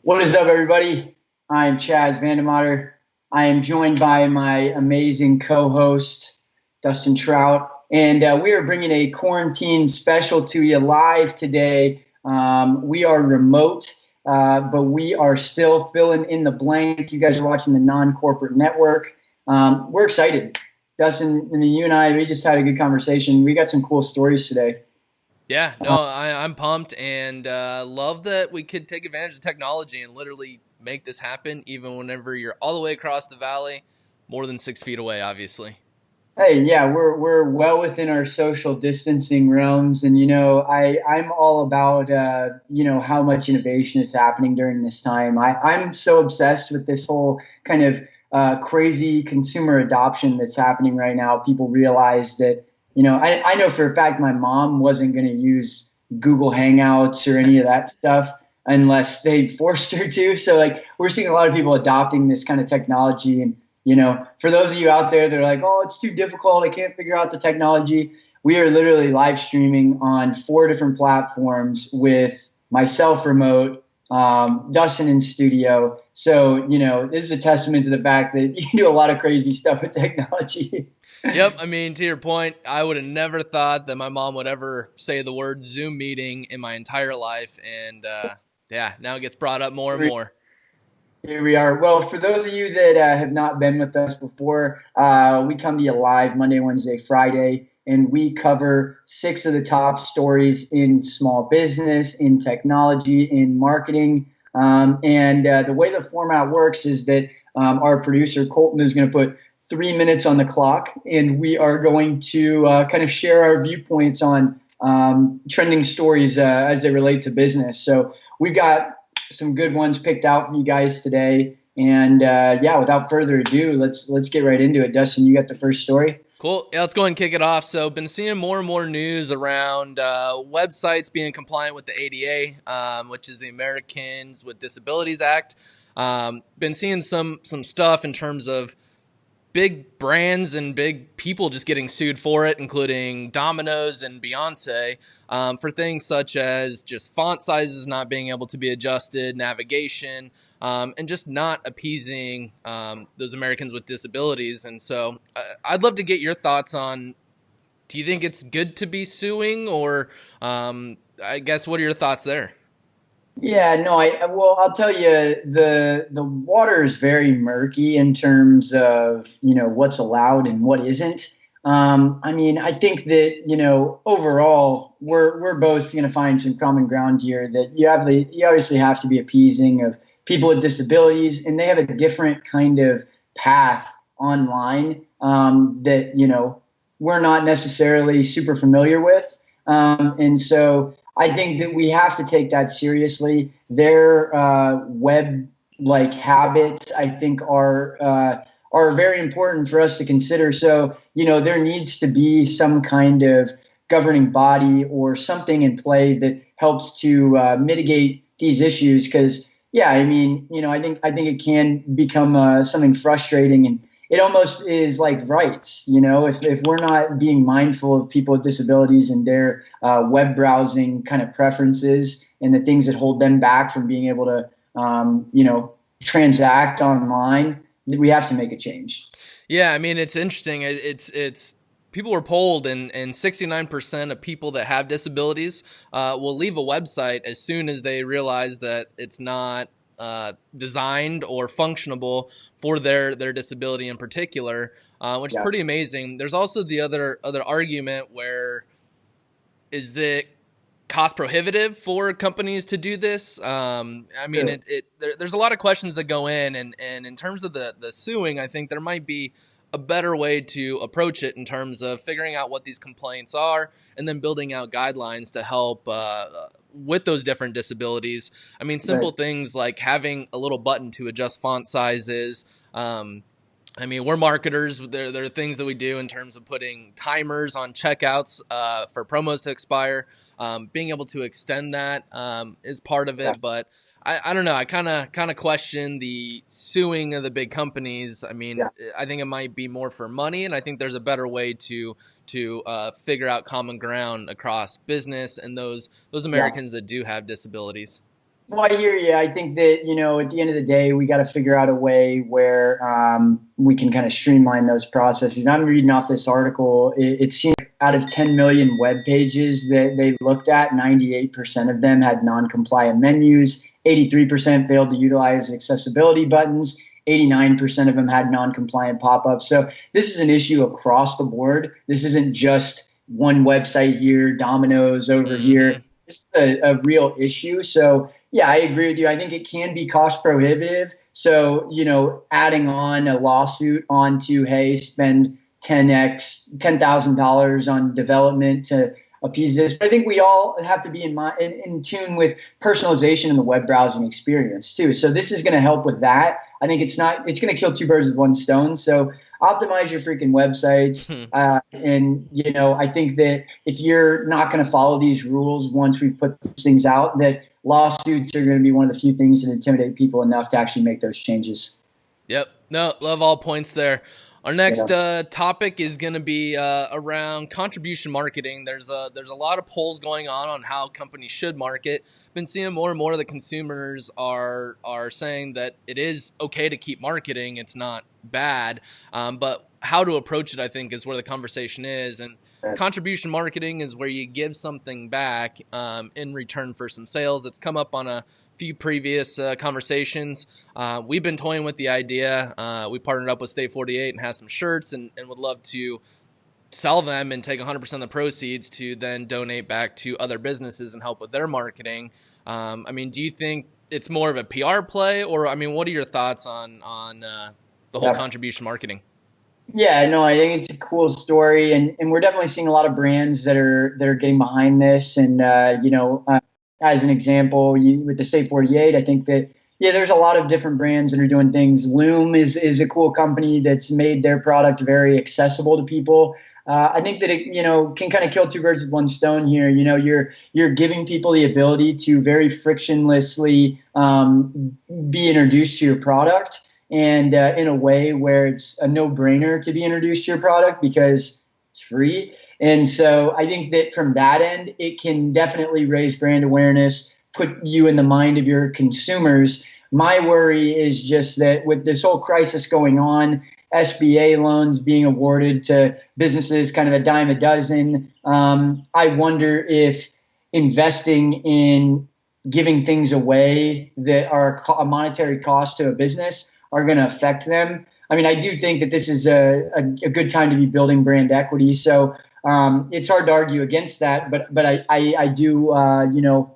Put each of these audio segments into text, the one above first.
What is up, everybody? I'm Chaz Vandemotter. I am joined by my amazing co-host, Dustin Trout, and we are bringing a quarantine special to you live today. We are remote, but we are still filling in the blank. You guys are watching the non-corporate network. We're excited. Dustin, I mean, you and I, we just had a good conversation. We got some cool stories today. Yeah, no, I'm pumped and love that we could take advantage of technology and literally make this happen, even whenever you're all the way across the valley, more than 6 feet away, obviously. Hey, yeah, we're well within our social distancing realms, and I'm all about how much innovation is happening during this time. I'm so obsessed with this whole kind of crazy consumer adoption that's happening right now. People realize that I know for a fact my mom wasn't going to use Google Hangouts or any of that stuff unless they forced her to. So like we're seeing a lot of people adopting this kind of technology and for those of you out there that are like, oh, it's too difficult, I can't figure out the technology. We are literally live streaming on 4 different platforms with myself remote, Dustin in studio. So, this is a testament to the fact that you can do a lot of crazy stuff with technology. Yep, I mean, to your point, I would have never thought that my mom would ever say the word Zoom meeting in my entire life, and yeah, now it gets brought up more and more. Here we are. Well, for those of you that have not been with us before, we come to you live Monday, Wednesday, Friday, and we cover 6 of the top stories in small business, in technology, in marketing. And the way the format works is that our producer, Colton, is going to put 3 minutes on the clock, and we are going to kind of share our viewpoints on trending stories as they relate to business. So we've got some good ones picked out for you guys today. And yeah, without further ado, let's get right into it. Dustin, you got the first story? Cool. Yeah, let's go ahead and kick it off. So, been seeing more and more news around websites being compliant with the ADA, which is the Americans with Disabilities Act. Been seeing some stuff in terms of big brands and big people just getting sued for it, including Domino's and Beyonce, for things such as just font sizes not being able to be adjusted, navigation, and just not appeasing those Americans with disabilities. And so I'd love to get your thoughts on, do you think it's good to be suing, or I guess what are your thoughts there? Yeah, no, well, I'll tell you, the water is very murky in terms of what's allowed and what isn't. I mean, I think that overall we're both going to find some common ground here. That you obviously have to be appeasing of people with disabilities, and they have a different kind of path online that we're not necessarily super familiar with, and so. I think that we have to take that seriously. Their web like habits, I think, are very important for us to consider. So, there needs to be some kind of governing body or something in play that helps to mitigate these issues. Because, yeah, I mean, I think it can become something frustrating, and it almost is like rights. If we're not being mindful of people with disabilities and their web browsing kind of preferences and the things that hold them back from being able to, transact online, we have to make a change. Yeah, I mean, it's interesting. It's people were polled, and 69% of people that have disabilities will leave a website as soon as they realize that it's not designed or functionable for their disability in particular, which is Yeah, pretty amazing. There's also the other argument where, is it cost prohibitive for companies to do this? I mean, sure. there's a lot of questions that go in, and in terms of the suing, I think there might be a better way to approach it in terms of figuring out what these complaints are and then building out guidelines to help with those different disabilities. I mean, Right. simple things like having a little button to adjust font sizes. I mean, we're marketers. There are things that we do in terms of putting timers on checkouts for promos to expire. Being able to extend that is part of Yeah. it, but I don't know. I kind of question the suing of the big companies. I mean, Yeah. I think it might be more for money, and I think there's a better way to figure out common ground across business and those Yeah. Americans that do have disabilities. Well, I hear you. I think that, at the end of the day, we got to figure out a way where we can kind of streamline those processes. I'm reading off this article. It seems like out of 10 million web pages that they looked at, 98% of them had non-compliant menus, 83% failed to utilize accessibility buttons, 89% of them had non-compliant pop-ups. So this is an issue across the board. This isn't just one website here, Domino's over Mm-hmm. here. This is a real issue. So yeah, I agree with you. I think it can be cost prohibitive. So, adding on a lawsuit onto, hey, spend 10,000 dollars on development to appease this. But I think we all have to be in tune with personalization in the web browsing experience too. So this is going to help with that. I think it's going to kill two birds with one stone. So optimize your freaking websites. And, I think that if you're not going to follow these rules once we put these things out, that lawsuits are going to be one of the few things that intimidate people enough to actually make those changes. Yep. No, love all points there. Our Yeah. next topic is going to be around contribution marketing. There's a lot of polls going on how companies should market. Been seeing more and more of the consumers are saying that it is okay to keep marketing. It's not bad, but how to approach it, I think, is where the conversation is. And contribution marketing is where you give something back in return for some sales. It's come up on a few previous conversations. We've been toying with the idea. We partnered up with State 48 and has some shirts and would love to sell them and take 100% of the proceeds to then donate back to other businesses and help with their marketing. Do you think it's more of a PR play, or what are your thoughts on the whole Yeah. contribution marketing? Yeah, no, I think it's a cool story, and we're definitely seeing a lot of brands that are getting behind this. And as an example, with the State 48, I think that there's a lot of different brands that are doing things. Loom is a cool company that's made their product very accessible to people. I think that it can kind of kill two birds with one stone here. You're giving people the ability to very frictionlessly be introduced to your product, and in a way where it's a no-brainer to be introduced to your product because it's free. And so I think that from that end, it can definitely raise brand awareness, put you in the mind of your consumers. My worry is just that with this whole crisis going on, SBA loans being awarded to businesses kind of a dime a dozen, I wonder if investing in giving things away that are a monetary cost to a business are going to affect them. I do think that this is a good time to be building brand equity. So it's hard to argue against that, but I do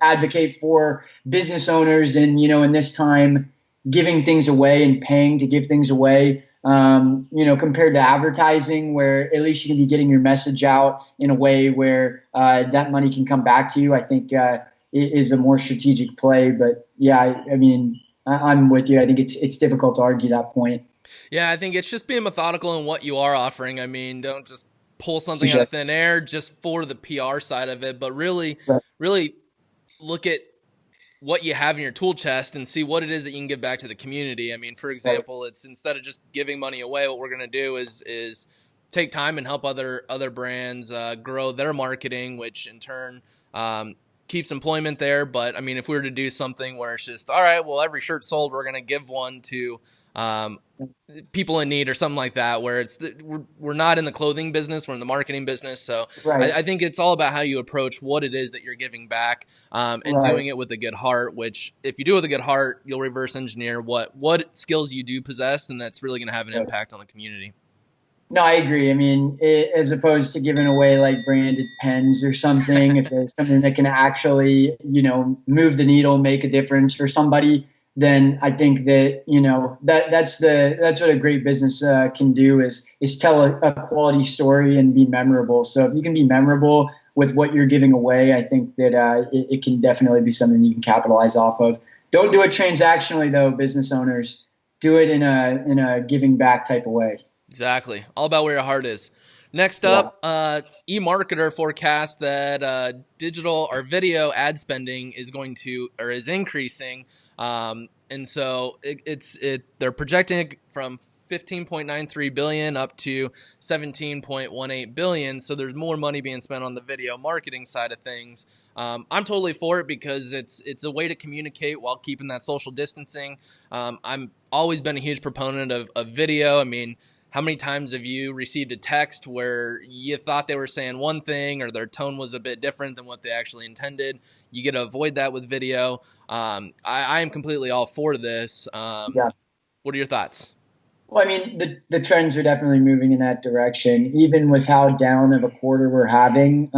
advocate for business owners and in this time giving things away and paying to give things away. Compared to advertising, where at least you can be getting your message out in a way where that money can come back to you. I think it is a more strategic play. But yeah, I'm with you. I think it's difficult to argue that point. Yeah, I think it's just being methodical in what you are offering. Don't just pull something out of thin air just for the PR side of it, but really, Right. really look at what you have in your tool chest and see what it is that you can give back to the community. For Right. example, it's instead of just giving money away, what we're going to do is take time and help other brands grow their marketing, which in turn keeps employment there. But if we were to do something where it's just, all right, well, every shirt sold, we're going to give one to um, people in need or something like that, where we're not in the clothing business, we're in the marketing business. So Right. I think it's all about how you approach what it is that you're giving back, and Right. doing it with a good heart, which if you do it with a good heart, you'll reverse engineer what skills you do possess, and that's really going to have an impact on the community. No, I agree. As opposed to giving away like branded pens or something, if there's something that can actually, move the needle, make a difference for somebody, then I think that, that's what a great business can do is tell a quality story and be memorable. So if you can be memorable with what you're giving away, I think that it can definitely be something you can capitalize off of. Don't do it transactionally though, business owners. Do it in a giving back type of way. Exactly. All about where your heart is. Next Yeah. up, eMarketer forecasts that digital or video ad spending is increasing, and so they're projecting it from 15.93 billion up to 17.18 billion. So there's more money being spent on the video marketing side of things. I'm totally for it because it's a way to communicate while keeping that social distancing. I'm always been a huge proponent of video. I mean, how many times have you received a text where you thought they were saying one thing or their tone was a bit different than what they actually intended? You get to avoid that with video. I am completely all for this. Yeah. What are your thoughts? Well, I mean, the trends are definitely moving in that direction. Even with how down of a quarter we're having,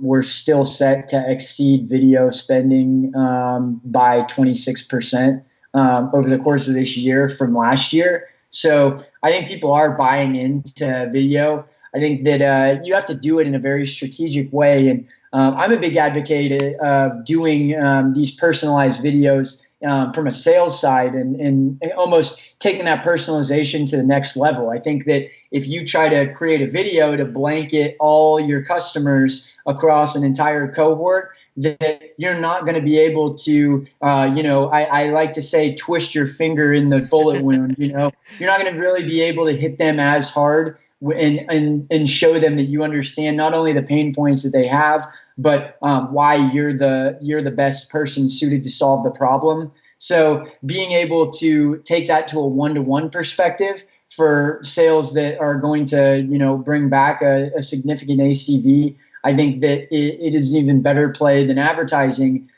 we're still set to exceed video spending by 26% over the course of this year from last year. So I think people are buying into video. I think that you have to do it in a very strategic way. And I'm a big advocate of doing these personalized videos from a sales side and almost taking that personalization to the next level. I think that if you try to create a video to blanket all your customers across an entire cohort, that you're not going to be able to, I like to say, twist your finger in the bullet wound. You're not going to really be able to hit them as hard and show them that you understand not only the pain points that they have, but why you're the best person suited to solve the problem. So being able to take that to a one-to-one perspective for sales that are going to, bring back a significant ACV, I think that it is an even better play than advertising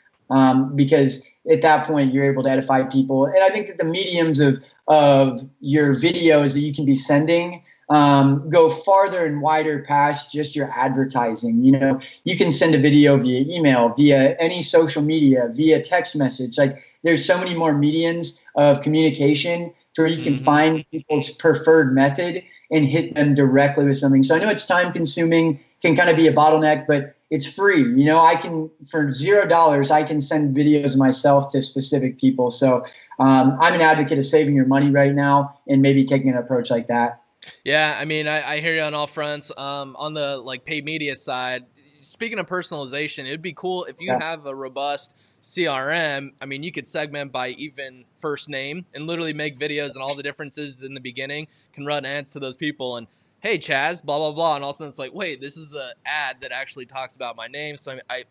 because at that point you're able to edify people. And I think that the mediums of your videos that you can be sending go farther and wider past just your advertising. You can send a video via email, via any social media, via text message. Like there's so many more mediums of communication to where you can find people's preferred method and hit them directly with something. So I know it's time consuming, can kind of be a bottleneck, but it's free. I can, for $0, I can send videos myself to specific people. So I'm an advocate of saving your money right now and maybe taking an approach like that. Yeah, I mean, I hear you on all fronts. On the paid media side, speaking of personalization, it'd be cool if you have a robust CRM. I mean, you could segment by even first name and literally make videos and all the differences in the beginning, can run ads to those people and, hey, Chaz, blah, blah, blah. And all of a sudden it's like, wait, this is an ad that actually talks about my name. So I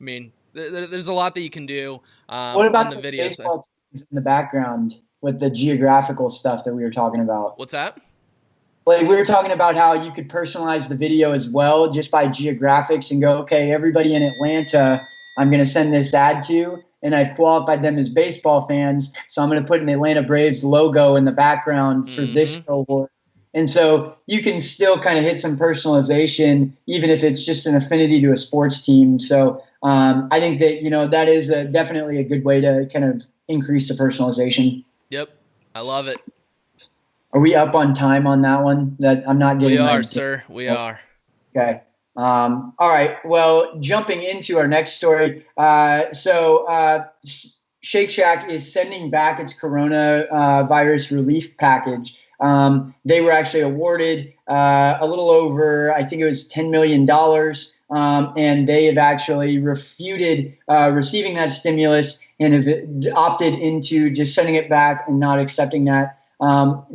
mean, there's a lot that you can do What about on the video side. baseball teams in the background with the geographical stuff that we were talking about? What's that? Like we were talking about how you could personalize the video as well just by geographics and go, okay, everybody in Atlanta, I'm going to send this ad to, and I've qualified them as baseball fans. So I'm going to put an Atlanta Braves logo in the background for this cohort. And so you can still kind of hit some personalization, even if it's just an affinity to a sports team. So I think that, that is definitely a good way to kind of increase the personalization. Yep. I love it. Are we up on time on that one? That I'm not getting. We are, sir. We are. Okay. All right. Well, jumping into our next story. Shake Shack is sending back its coronavirus relief package. They were actually awarded a little over, I think it was $10 million. And they have actually refuted receiving that stimulus and have opted into just sending it back and not accepting that.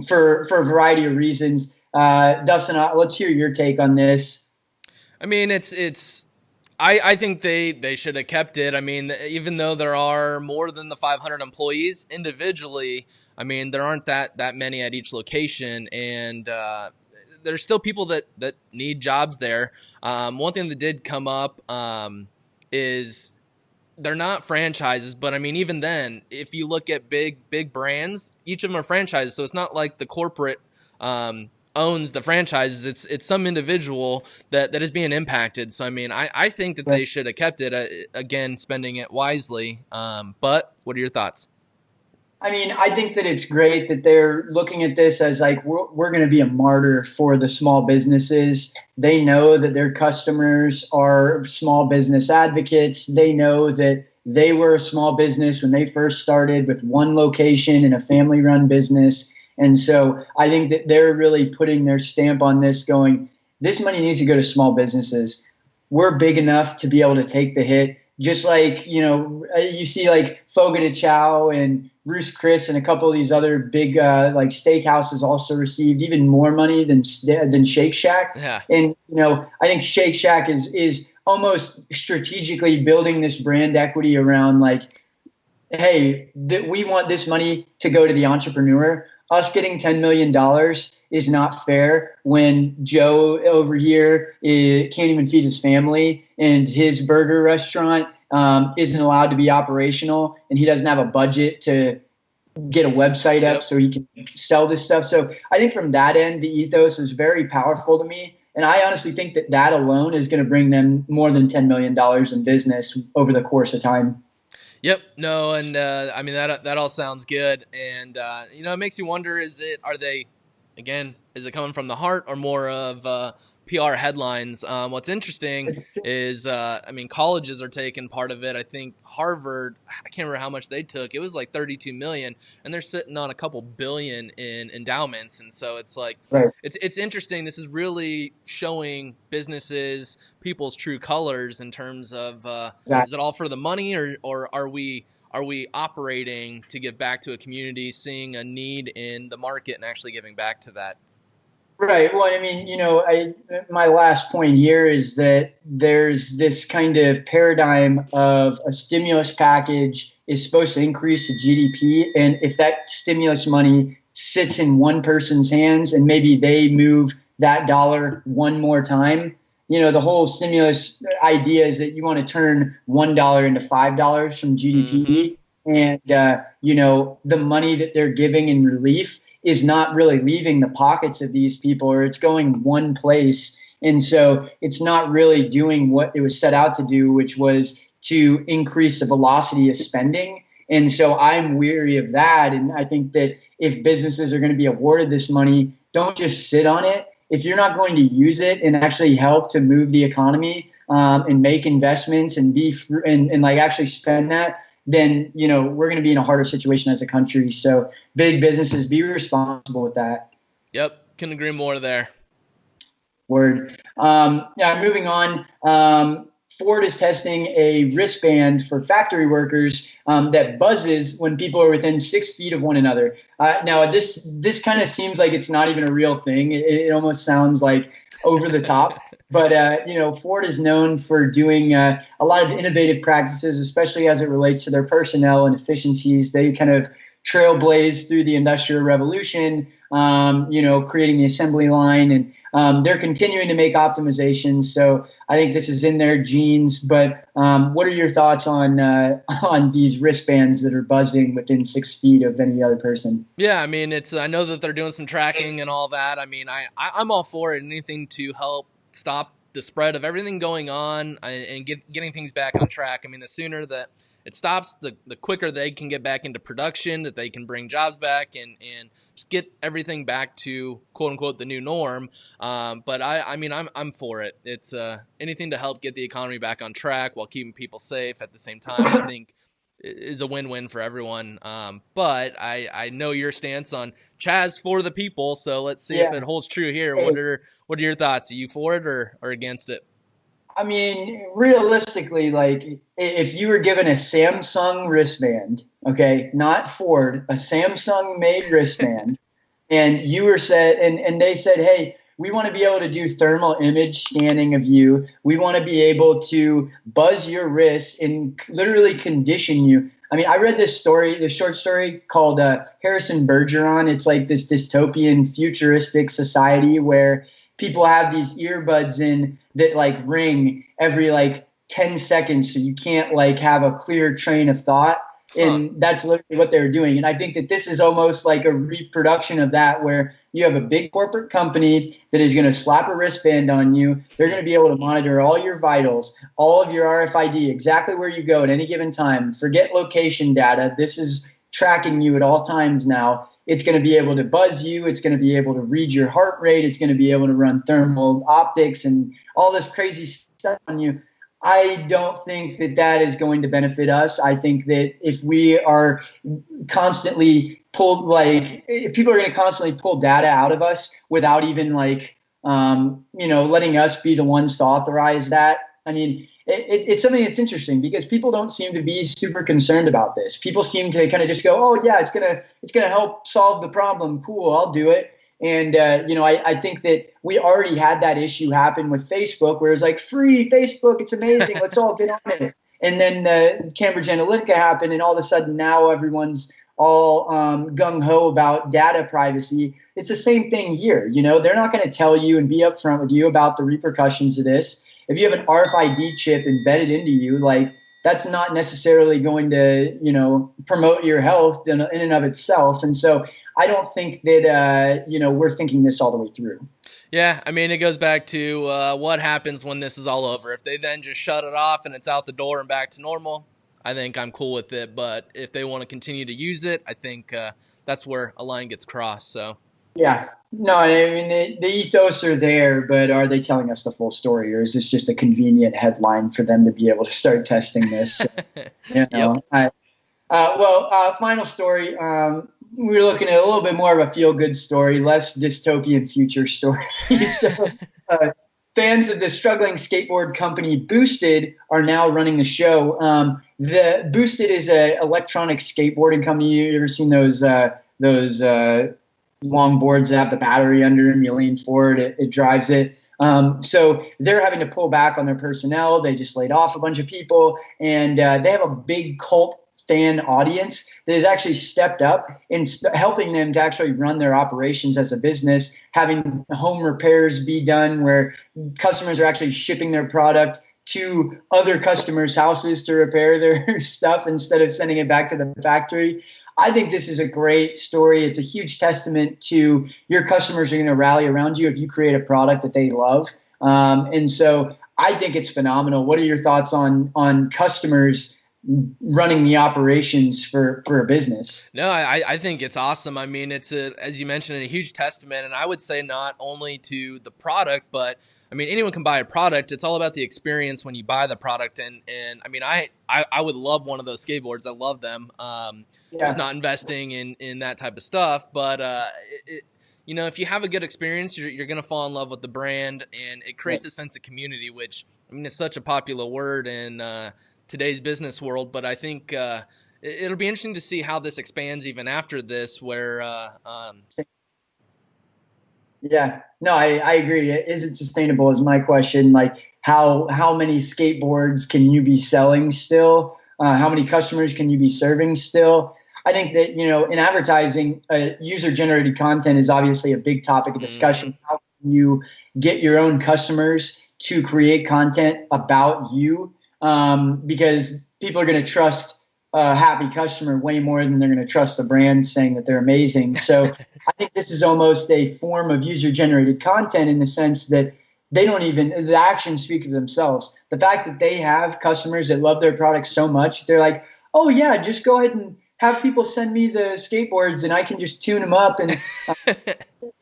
For a variety of reasons. Dustin, let's hear your take on this. I mean, I think they should have kept it. I mean, even though there are more than the 500 employees individually, I mean, there aren't that many at each location, and there's still people that need jobs there. One thing that did come up is they're not franchises, but I mean, even then, if you look at big brands, each of them are franchises. So it's not like the corporate owns the franchises. It's some individual that is being impacted. So I mean, I think that they should have kept it. Again, spending it wisely. But what are your thoughts? I mean, I think that it's great that they're looking at this as like we're going to be a martyr for the small businesses. They know that their customers are small business advocates. They know that they were a small business when they first started with one location in a family-run business. And so I think that they're really putting their stamp on this going, this money needs to go to small businesses. We're big enough to be able to take the hit. Just like, you see like Fogo de Chao and Ruth's Chris and a couple of these other big like steakhouses also received even more money than Shake Shack. Yeah. And I think Shake Shack is almost strategically building this brand equity around like, hey, we want this money to go to the entrepreneur. Us getting $10 million is not fair when Joe over here can't even feed his family and his burger restaurant isn't allowed to be operational and he doesn't have a budget to get a website up so he can sell this stuff. So I think from that end, the ethos is very powerful to me. And I honestly think that alone is going to bring them more than $10 million in business over the course of time. Yep. No, and I mean that all sounds good, and it makes you wonder: is it coming from the heart or more of PR headlines? What's interesting is, colleges are taking part of it. I think Harvard, I can't remember how much they took. It was like 32 million, and they're sitting on a couple billion in endowments. And so it's like, right. It's interesting. This is really showing businesses, people's true colors in terms of is it all for the money, or are we operating to give back to a community, seeing a need in the market and actually giving back to that? Right. Well, I mean, my last point here is that there's this kind of paradigm of a stimulus package is supposed to increase the GDP. And if that stimulus money sits in one person's hands and maybe they move that dollar one more time, the whole stimulus idea is that you want to turn $1 into $5 from GDP. Mm-hmm. And, the money that they're giving in relief is not really leaving the pockets of these people, or it's going one place. And so it's not really doing what it was set out to do, which was to increase the velocity of spending. And so I'm weary of that. And I think that if businesses are going to be awarded this money, don't just sit on it. If you're not going to use it and actually help to move the economy and make investments and and like actually spend that, then, we're going to be in a harder situation as a country. So big businesses, be responsible with that. Yep. Couldn't agree more there. Word. Moving on. Ford is testing a wristband for factory workers that buzzes when people are within 6 feet of one another. Now, this kind of seems like it's not even a real thing. It almost sounds like over the top. But, Ford is known for doing a lot of innovative practices, especially as it relates to their personnel and efficiencies. They kind of trailblazed through the Industrial Revolution, creating the assembly line, and they're continuing to make optimizations. So I think this is in their genes. But what are your thoughts on these wristbands that are buzzing within 6 feet of any other person? Yeah, I mean, I know that they're doing some tracking and all that. I mean, I'm all for it. Anything to help stop the spread of everything going on and getting things back on track. I mean, the sooner that it stops, the quicker they can get back into production, that they can bring jobs back and just get everything back to quote unquote the new norm. But I'm for it. It's anything to help get the economy back on track while keeping people safe at the same time, I think is a win-win for everyone. But I know your stance on Chaz for the people, so let's see if it holds true here. What are your thoughts? Are you for it or against it? I mean, realistically, like if you were given a Samsung wristband, okay, not Ford, a Samsung made wristband, and you were and they said, hey, we want to be able to do thermal image scanning of you. We want to be able to buzz your wrist and literally condition you. I mean, I read this short story called Harrison Bergeron. It's like this dystopian futuristic society where people have these earbuds in that like ring every like 10 seconds. So you can't like have a clear train of thought. And that's literally what they're doing. And I think that this is almost like a reproduction of that, where you have a big corporate company that is going to slap a wristband on you. They're going to be able to monitor all your vitals, all of your RFID, exactly where you go at any given time. Forget location data. This is tracking you at all times now. It's going to be able to buzz you. It's going to be able to read your heart rate. It's going to be able to run thermal optics and all this crazy stuff on you. I don't think that is going to benefit us. I think that if we are constantly if people are going to constantly pull data out of us without even letting us be the ones to authorize that. I mean, it's something that's interesting because people don't seem to be super concerned about this. People seem to kind of just go, oh yeah, it's gonna help solve the problem. Cool, I'll do it. And I think that we already had that issue happen with Facebook, where it's like free Facebook, it's amazing, let's all get on it. And then Cambridge Analytica happened, and all of a sudden now everyone's all gung ho about data privacy. It's the same thing here. They're not going to tell you and be upfront with you about the repercussions of this. If you have an RFID chip embedded into you, like that's not necessarily going to, promote your health in and of itself. And so I don't think that, we're thinking this all the way through. Yeah, I mean, it goes back to what happens when this is all over. If they then just shut it off and it's out the door and back to normal, I think I'm cool with it. But if they want to continue to use it, I think that's where a line gets crossed. So yeah, no, I mean the ethos are there, but are they telling us the full story, or is this just a convenient headline for them to be able to start testing this? Yep. Final story. We're looking at a little bit more of a feel-good story, less dystopian future story. So, fans of the struggling skateboard company Boosted are now running the show. The Boosted is an electronic skateboarding company. You ever seen those long boards that have the battery under them? You lean forward, it drives it. So they're having to pull back on their personnel. They just laid off a bunch of people, and they have a big cult fan audience that has actually stepped up in helping them to actually run their operations as a business, having home repairs be done where customers are actually shipping their product to other customers' houses to repair their stuff instead of sending it back to the factory. I think this is a great story. It's a huge testament to your customers are going to rally around you if you create a product that they love. And so I think it's phenomenal. What are your thoughts on customers running the operations for a business? No, I think it's awesome. I mean, it's as you mentioned, a huge testament, and I would say not only to the product, but I mean, anyone can buy a product. It's all about the experience when you buy the product, and I mean, I would love one of those skateboards. I love them. Just not investing in that type of stuff, but if you have a good experience, you're gonna fall in love with the brand, and it creates a sense of community, which I mean, is such a popular word in today's business world. But I think it'll be interesting to see how this expands even after this, where yeah, no, I agree. Is it sustainable is my question. Like how many skateboards can you be selling still? How many customers can you be serving still? I think that, in advertising, user generated content is obviously a big topic of discussion. Mm-hmm. How can you get your own customers to create content about you? Because people are going to trust a happy customer way more than they're going to trust the brand saying that they're amazing. So I think this is almost a form of user generated content in the sense that the actions speak for themselves. The fact that they have customers that love their product so much, they're like, oh yeah, just go ahead and have people send me the skateboards and I can just tune them up. And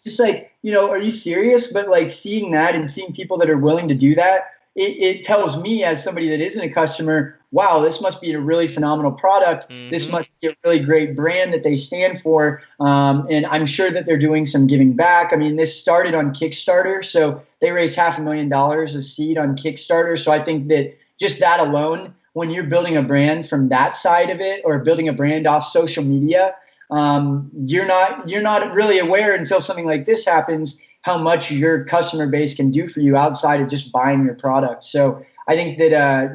just like, are you serious? But like seeing that and seeing people that are willing to do that, it tells me as somebody that isn't a customer, wow, this must be a really phenomenal product. Mm-hmm. This must be a really great brand that they stand for. And I'm sure that they're doing some giving back. I mean, this started on Kickstarter. So they raised $500,000 a seed on Kickstarter. So I think that just that alone, when you're building a brand from that side of it or building a brand off social media, you're not really aware until something like this happens how much your customer base can do for you outside of just buying your product. So I think that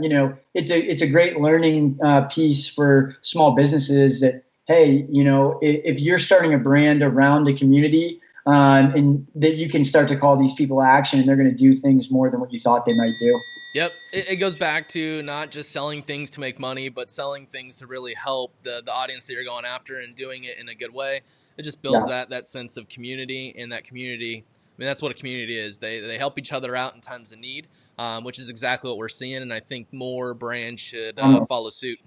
it's a great learning piece for small businesses that, hey, if you're starting a brand around a community, and that you can start to call these people action and they're going to do things more than what you thought they might do. Yep. It goes back to not just selling things to make money, but selling things to really help the audience that you're going after and doing it in a good way. It just builds that sense of community, and that community, I mean, that's what a community is. They help each other out in times of need, which is exactly what we're seeing, and I think more brands should follow suit.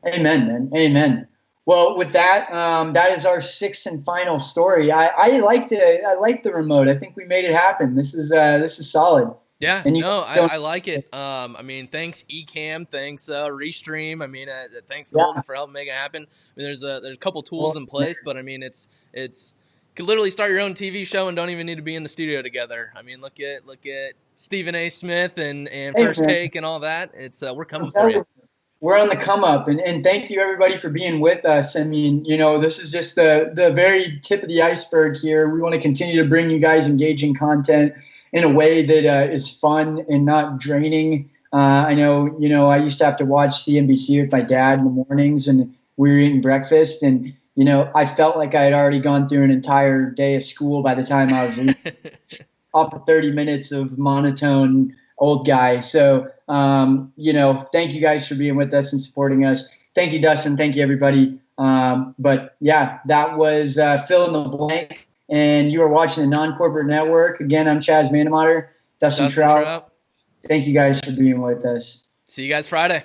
Amen, man. Amen. Well, with that, that is our sixth and final story. I liked it. I liked the remote. I think we made it happen. This is solid. Yeah, I like it. I mean, thanks Ecamm, thanks Restream. I mean, thanks Colton for helping make it happen. I mean, there's a couple tools in place, but I mean, it's Could literally start your own TV show and don't even need to be in the studio together. I mean, look at Stephen A. Smith and Hey, First man, Take and all that. It's we're I'm coming for telling you. you, we're on the come up, and thank you everybody for being with us. I mean, this is just the very tip of the iceberg here. We want to continue to bring you guys engaging content in a way that is fun and not draining. I know, I used to have to watch CNBC with my dad in the mornings, and we were eating breakfast, and I felt like I had already gone through an entire day of school by the time I was leaving off of 30 minutes of monotone old guy. So, thank you guys for being with us and supporting us. Thank you, Dustin. Thank you, everybody. But yeah, that was Fill in the Blank. And you are watching the Non-Corporate Network. Again, I'm Chaz Manamater, Dustin Dustin Trout. Trout. Thank you guys for being with us. See you guys Friday.